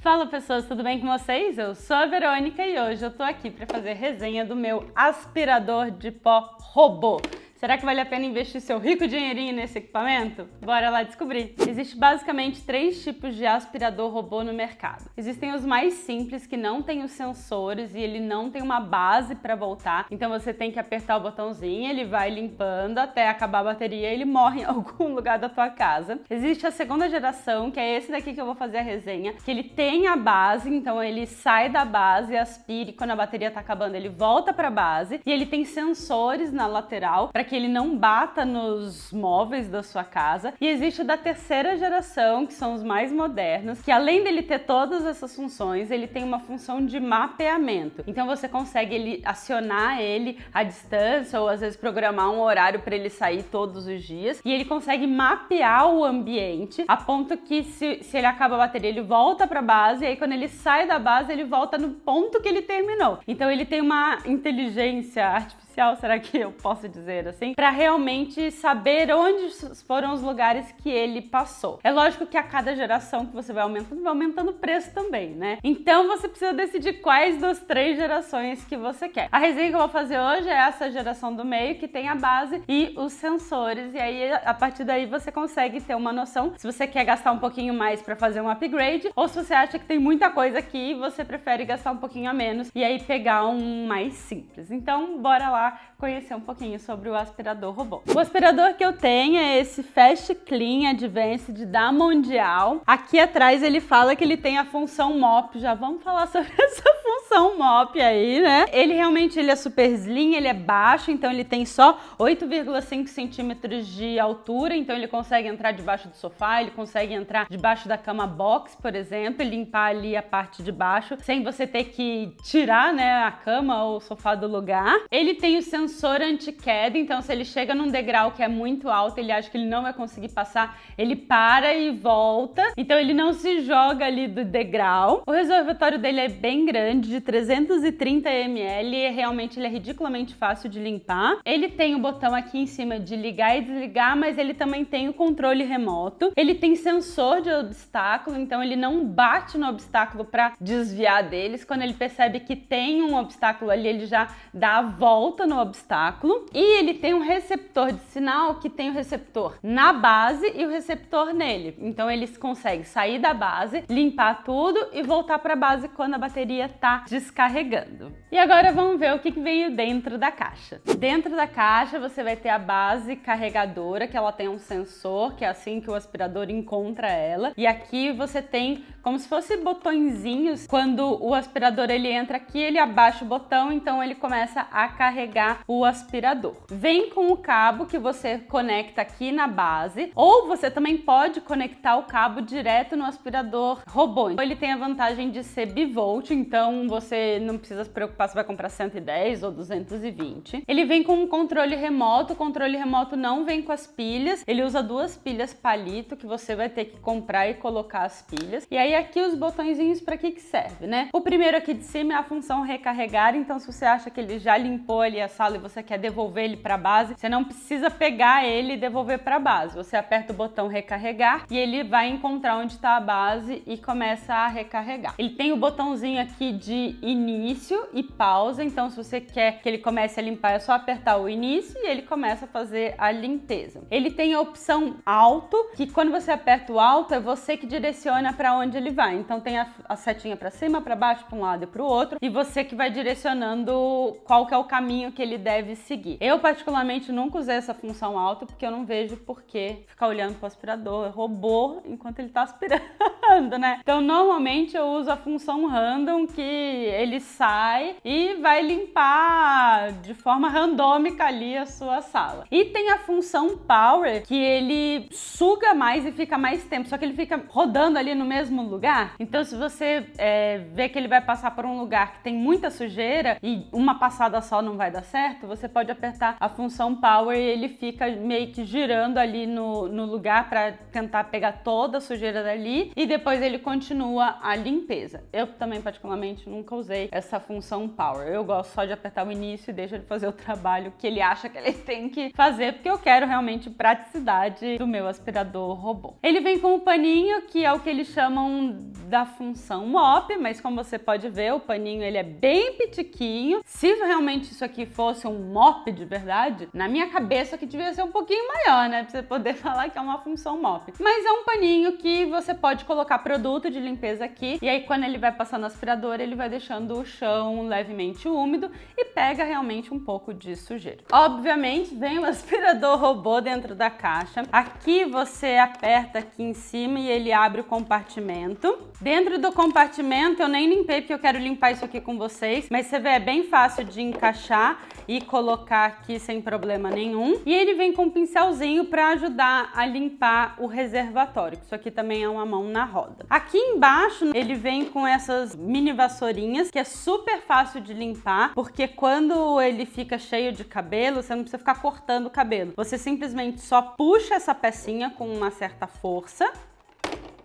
Fala pessoas, tudo bem com vocês? Eu sou a Verônica e hoje eu tô aqui para fazer resenha do meu aspirador de pó robô. Será que vale a pena investir seu rico dinheirinho nesse equipamento? Bora lá descobrir! Existem basicamente 3 tipos de aspirador robô no mercado. Existem os mais simples, que não tem os sensores e ele não tem uma base para voltar. Então você tem que apertar o botãozinho, ele vai limpando até acabar a bateria e ele morre em algum lugar da tua casa. Existe a segunda geração, que é esse daqui que eu vou fazer a resenha, que ele tem a base, então ele sai da base, aspira e quando a bateria tá acabando ele volta para a base. E ele tem sensores na lateral para que ele não bata nos móveis da sua casa. E existe o da terceira geração, que são os mais modernos, que além dele ter todas essas funções, ele tem uma função de mapeamento. Então você consegue acionar ele à distância ou às vezes programar um horário para ele sair todos os dias. E ele consegue mapear o ambiente a ponto que se ele acaba a bateria, ele volta para a base e aí quando ele sai da base, ele volta no ponto que ele terminou. Então ele tem uma inteligência artificial, será que eu posso dizer assim, para realmente saber onde foram os lugares que ele passou. É lógico que a cada geração que você vai aumentando o preço também, né? Então você precisa decidir quais das 3 gerações que você quer. A resenha que eu vou fazer hoje é essa geração do meio, que tem a base e os sensores, e aí a partir daí você consegue ter uma noção se você quer gastar um pouquinho mais para fazer um upgrade ou se você acha que tem muita coisa aqui e você prefere gastar um pouquinho a menos e aí pegar um mais simples. Então bora lá conhecer um pouquinho sobre o aspirador robô. O aspirador que eu tenho é esse Fast Clean Advanced da Mondial. Aqui atrás ele fala que ele tem a função mop. Já vamos falar sobre essa função mop aí, né? Ele realmente é super slim, ele é baixo, então ele tem só 8,5 centímetros de altura, então ele consegue entrar debaixo do sofá, ele consegue entrar debaixo da cama box, por exemplo, e limpar ali a parte de baixo, sem você ter que tirar, né, a cama ou o sofá do lugar. Ele tem o sensor anti-queda, então se ele chega num degrau que é muito alto, ele acha que ele não vai conseguir passar, ele para e volta, então ele não se joga ali do degrau. O reservatório dele é bem grande, de 330 ml, e realmente ele é ridiculamente fácil de limpar. Ele tem o botão aqui em cima de ligar e desligar, mas ele também tem o controle remoto. Ele tem sensor de obstáculo, então ele não bate no obstáculo para desviar deles. Quando ele percebe que tem um obstáculo ali, ele já dá a volta no obstáculo. E ele tem um receptor de sinal, que tem o receptor na base e o receptor nele. Então eles conseguem sair da base, limpar tudo e voltar para a base quando a bateria está descarregando. E agora vamos ver o que veio dentro da caixa. Dentro da caixa você vai ter a base carregadora, que ela tem um sensor, que é assim que o aspirador encontra ela. E aqui você tem como se fosse botõezinhos. Quando o aspirador ele entra aqui, ele abaixa o botão, então ele começa a carregar o aspirador. Vem com o cabo que você conecta aqui na base, ou você também pode conectar o cabo direto no aspirador robô. Ele tem a vantagem de ser bivolt, então você não precisa se preocupar se vai comprar 110 ou 220. Ele vem com um controle remoto, o controle remoto não vem com as pilhas, ele usa 2 pilhas palito que você vai ter que comprar e colocar as pilhas. E aí aqui os botõezinhos para que serve, né? O primeiro aqui de cima é a função recarregar, então se você acha que ele já limpou ali a sala e você quer devolver ele para a base, você não precisa pegar ele e devolver para a base. Você aperta o botão recarregar e ele vai encontrar onde está a base e começa a recarregar. Ele tem o botãozinho aqui de início e pausa, então se você quer que ele comece a limpar é só apertar o início e ele começa a fazer a limpeza. Ele tem a opção alto, que quando você aperta o alto é você que direciona para onde ele vai. Então tem a setinha para cima, para baixo, para um lado e para o outro, e você que vai direcionando qual que é o caminho que ele deve seguir. Eu particularmente nunca usei essa função alto porque eu não vejo por que ficar olhando para o aspirador robô enquanto ele está aspirando, né? Então normalmente eu uso a função random, que ele sai e vai limpar de forma randômica ali a sua sala. E tem a função power, que ele suga mais e fica mais tempo, só que ele fica rodando ali no mesmo lugar. Então se você vê que ele vai passar por um lugar que tem muita sujeira e uma passada só não vai dar certo, você pode apertar a função power e ele fica meio que girando ali no lugar para tentar pegar toda a sujeira dali e depois ele continua a limpeza. Eu também particularmente nunca usei essa função power. Eu gosto só de apertar o início e deixa ele fazer o trabalho que ele acha que ele tem que fazer, porque eu quero realmente praticidade do meu aspirador robô. Ele vem com um paninho, que é o que eles chamam não da função mop, mas como você pode ver, o paninho ele é bem pitiquinho. Se realmente isso aqui fosse um mop de verdade, na minha cabeça que devia ser um pouquinho maior, né? Pra você poder falar que é uma função mop. Mas é um paninho que você pode colocar produto de limpeza aqui, e aí quando ele vai passar no aspirador, ele vai deixando o chão levemente úmido e pega realmente um pouco de sujeira. Obviamente, vem o aspirador robô dentro da caixa. Aqui você aperta aqui em cima e ele abre o compartimento. Dentro do compartimento, eu nem limpei porque eu quero limpar isso aqui com vocês, mas você vê, é bem fácil de encaixar e colocar aqui sem problema nenhum. E ele vem com um pincelzinho para ajudar a limpar o reservatório, que isso aqui também é uma mão na roda. Aqui embaixo, ele vem com essas mini vassourinhas, que é super fácil de limpar, porque quando ele fica cheio de cabelo, você não precisa ficar cortando o cabelo. Você simplesmente só puxa essa pecinha com uma certa força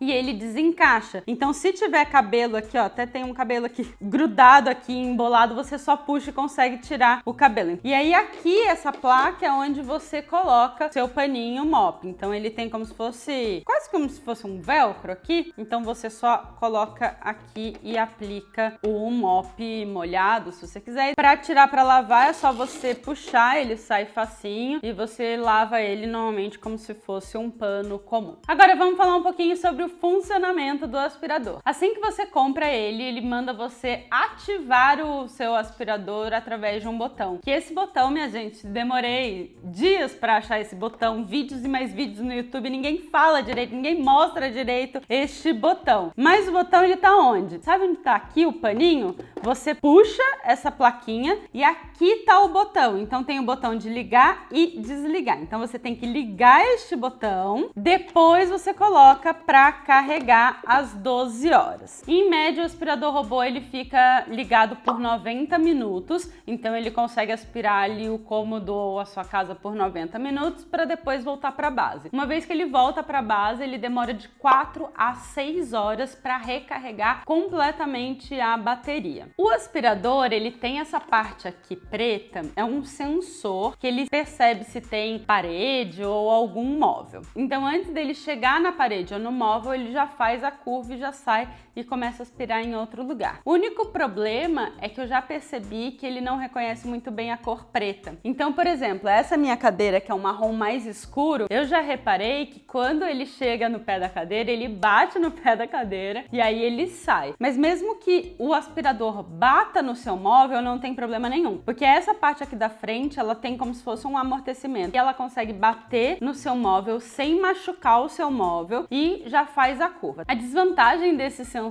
e ele desencaixa. Então, se tiver cabelo aqui, ó, até tem um cabelo aqui grudado aqui, embolado, você só puxa e consegue tirar o cabelo. E aí aqui, essa placa é onde você coloca seu paninho mop. Então, ele tem como se fosse, quase como se fosse um velcro aqui. Então, você só coloca aqui e aplica o mop molhado, se você quiser. Para tirar para lavar, é só você puxar, ele sai facinho e você lava ele normalmente como se fosse um pano comum. Agora, vamos falar um pouquinho sobre o funcionamento do aspirador. Assim que você compra ele manda você ativar o seu aspirador através de um botão. Que esse botão, minha gente, demorei dias para achar esse botão, vídeos e mais vídeos no YouTube, ninguém fala direito, ninguém mostra direito este botão. Mas o botão, ele tá onde? Sabe onde tá aqui o paninho? Você puxa essa plaquinha e aqui tá o botão. Então tem o botão de ligar e desligar. Então você tem que ligar este botão, depois você coloca para carregar às 12 horas. Em média, o aspirador robô ele fica ligado por 90 minutos, então ele consegue aspirar ali o cômodo ou a sua casa por 90 minutos para depois voltar para a base. Uma vez que ele volta para a base, ele demora de 4 a 6 horas para recarregar completamente a bateria. O aspirador, ele tem essa parte aqui preta, é um sensor que ele percebe se tem parede ou algum móvel. Então, antes dele chegar na parede ou no móvel, ele já faz a curva e já sai e começa a aspirar em outro lugar. O único problema é que eu já percebi que ele não reconhece muito bem a cor preta. Então, por exemplo, essa minha cadeira, que é um marrom mais escuro, eu já reparei que quando ele chega no pé da cadeira, ele bate no pé da cadeira e aí ele sai. Mas mesmo que o aspirador bata no seu móvel, não tem problema nenhum, porque essa parte aqui da frente, ela tem como se fosse um amortecimento e ela consegue bater no seu móvel sem machucar o seu móvel e já faz a curva. A desvantagem desse sensor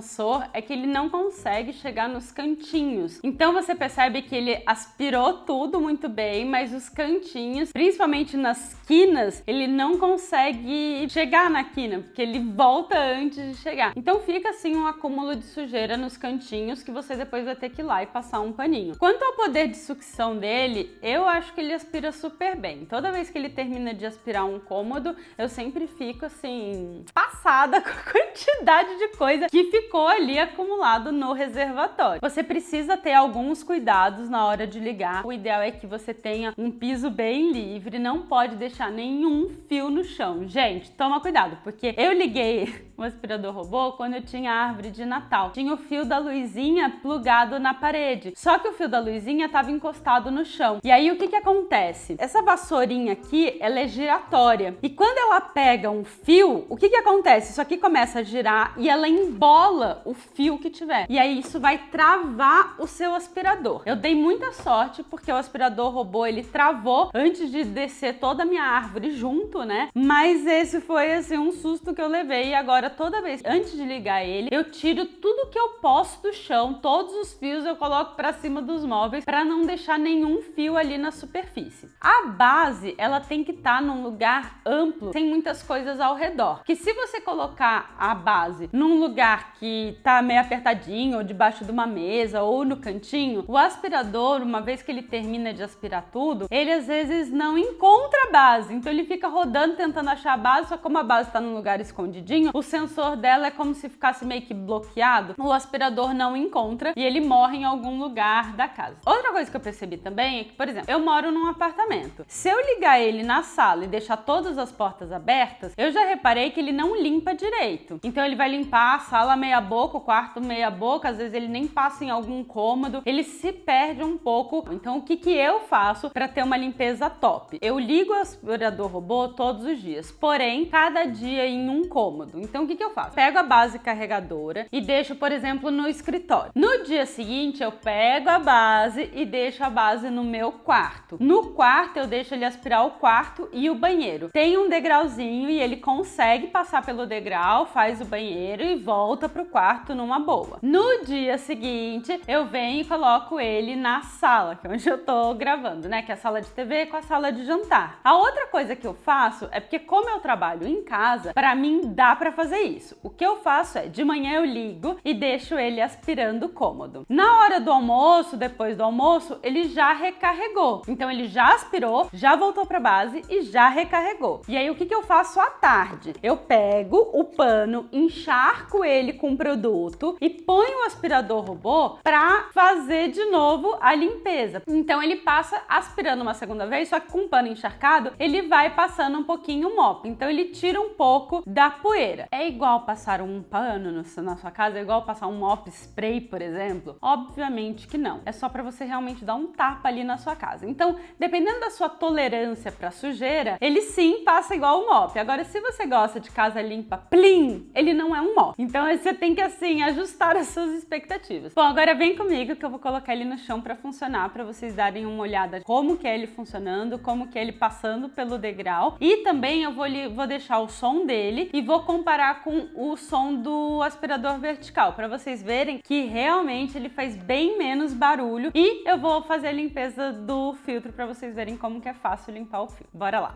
é que ele não consegue chegar nos cantinhos. Então você percebe que ele aspirou tudo muito bem, mas os cantinhos, principalmente nas quinas, ele não consegue chegar na quina, porque ele volta antes de chegar. Então fica assim um acúmulo de sujeira nos cantinhos que você depois vai ter que ir lá e passar um paninho. Quanto ao poder de sucção dele, eu acho que ele aspira super bem. Toda vez que ele termina de aspirar um cômodo, eu sempre fico assim, passada com a quantidade de coisa que ficou ali acumulado no reservatório. Você precisa ter alguns cuidados na hora de ligar. O ideal é que você tenha um piso bem livre, não pode deixar nenhum fio no chão. Gente, toma cuidado, porque eu liguei o aspirador robô quando eu tinha árvore de Natal. Tinha o fio da luzinha plugado na parede, só que o fio da luzinha estava encostado no chão. E aí o que acontece? Essa vassourinha aqui, ela é giratória. E quando ela pega um fio, o que acontece? Isso aqui começa a girar e ela embola o fio que tiver. E aí isso vai travar o seu aspirador. Eu dei muita sorte porque o aspirador robô, ele travou antes de descer toda a minha árvore junto, né? Mas esse foi assim um susto que eu levei e agora toda vez antes de ligar ele, eu tiro tudo que eu posso do chão, todos os fios eu coloco para cima dos móveis para não deixar nenhum fio ali na superfície. A base, ela tem que estar num lugar amplo, sem muitas coisas ao redor. Que se você colocar a base num lugar que tá meio apertadinho, ou debaixo de uma mesa, ou no cantinho, o aspirador, uma vez que ele termina de aspirar tudo, ele às vezes não encontra a base, então ele fica rodando tentando achar a base, só como a base tá num lugar escondidinho, o sensor dela é como se ficasse meio que bloqueado, ligado, o aspirador não encontra e ele morre em algum lugar da casa. Outra coisa que eu percebi também é que, por exemplo, eu moro num apartamento. Se eu ligar ele na sala e deixar todas as portas abertas, eu já reparei que ele não limpa direito. Então ele vai limpar a sala meia boca, o quarto meia boca, às vezes ele nem passa em algum cômodo, ele se perde um pouco. Então o que eu faço para ter uma limpeza top? Eu ligo o aspirador robô todos os dias, porém cada dia em um cômodo. Então o que eu faço? Pego a base carregadora e deixo, por exemplo, no escritório. No dia seguinte eu pego a base e deixo a base no meu quarto. No quarto eu deixo ele aspirar o quarto e o banheiro. Tem um degrauzinho e ele consegue passar pelo degrau, faz o banheiro e volta pro quarto numa boa. No dia seguinte eu venho e coloco ele na sala, que é onde eu tô gravando, né? Que é a sala de TV com a sala de jantar. A outra coisa que eu faço é porque, como eu trabalho em casa, pra mim dá pra fazer isso. O que eu faço é, de manhã eu ligo e deixo ele aspirando o cômodo. Na hora do almoço, depois do almoço, ele já recarregou. Então ele já aspirou, já voltou pra base e já recarregou. E aí o que eu faço à tarde? Eu pego o pano, encharco ele com produto e ponho o aspirador robô pra fazer de novo a limpeza. Então ele passa aspirando uma segunda vez, só que com o pano encharcado, ele vai passando um pouquinho o mop. Então ele tira um pouco da poeira. É igual passar um pano na sua casa? É igual passar um mop spray, por exemplo? Obviamente que não. É só para você realmente dar um tapa ali na sua casa. Então, dependendo da sua tolerância para sujeira, ele sim passa igual um mop. Agora, se você gosta de casa limpa, plim, ele não é um mop. Então, você tem que, assim, ajustar as suas expectativas. Bom, agora vem comigo que eu vou colocar ele no chão para funcionar, para vocês darem uma olhada como que é ele funcionando, como que é ele passando pelo degrau. E também eu vou deixar o som dele e vou comparar com o som do aspirador vertical, para vocês verem que realmente ele faz bem menos barulho. E eu vou fazer a limpeza do filtro para vocês verem como que é fácil limpar o filtro. Bora lá!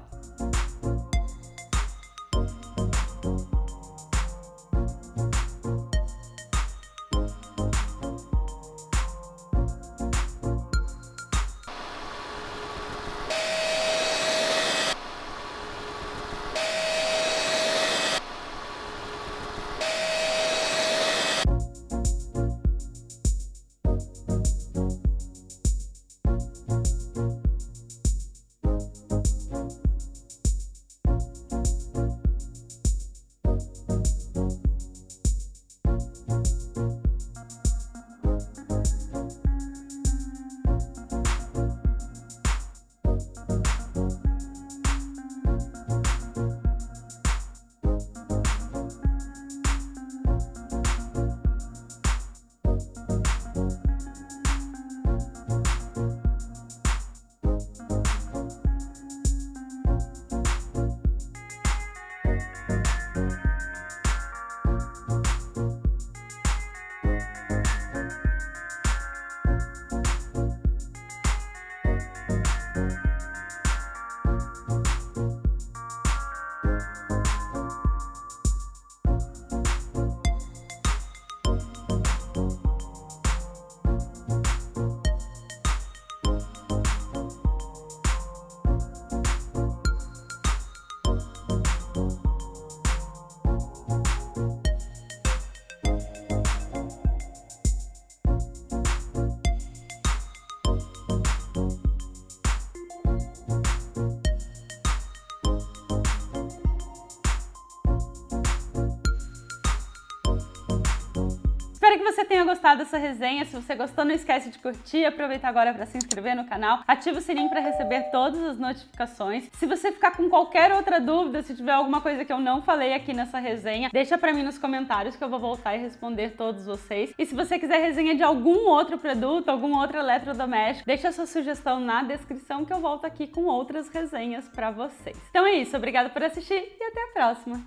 Espero que você tenha gostado dessa resenha. Se você gostou, não esquece de curtir, aproveita agora para se inscrever no canal, ativa o sininho para receber todas as notificações. Se você ficar com qualquer outra dúvida, se tiver alguma coisa que eu não falei aqui nessa resenha, deixa para mim nos comentários que eu vou voltar e responder todos vocês. E se você quiser resenha de algum outro produto, algum outro eletrodoméstico, deixa a sua sugestão na descrição que eu volto aqui com outras resenhas para vocês. Então é isso, obrigada por assistir e até a próxima!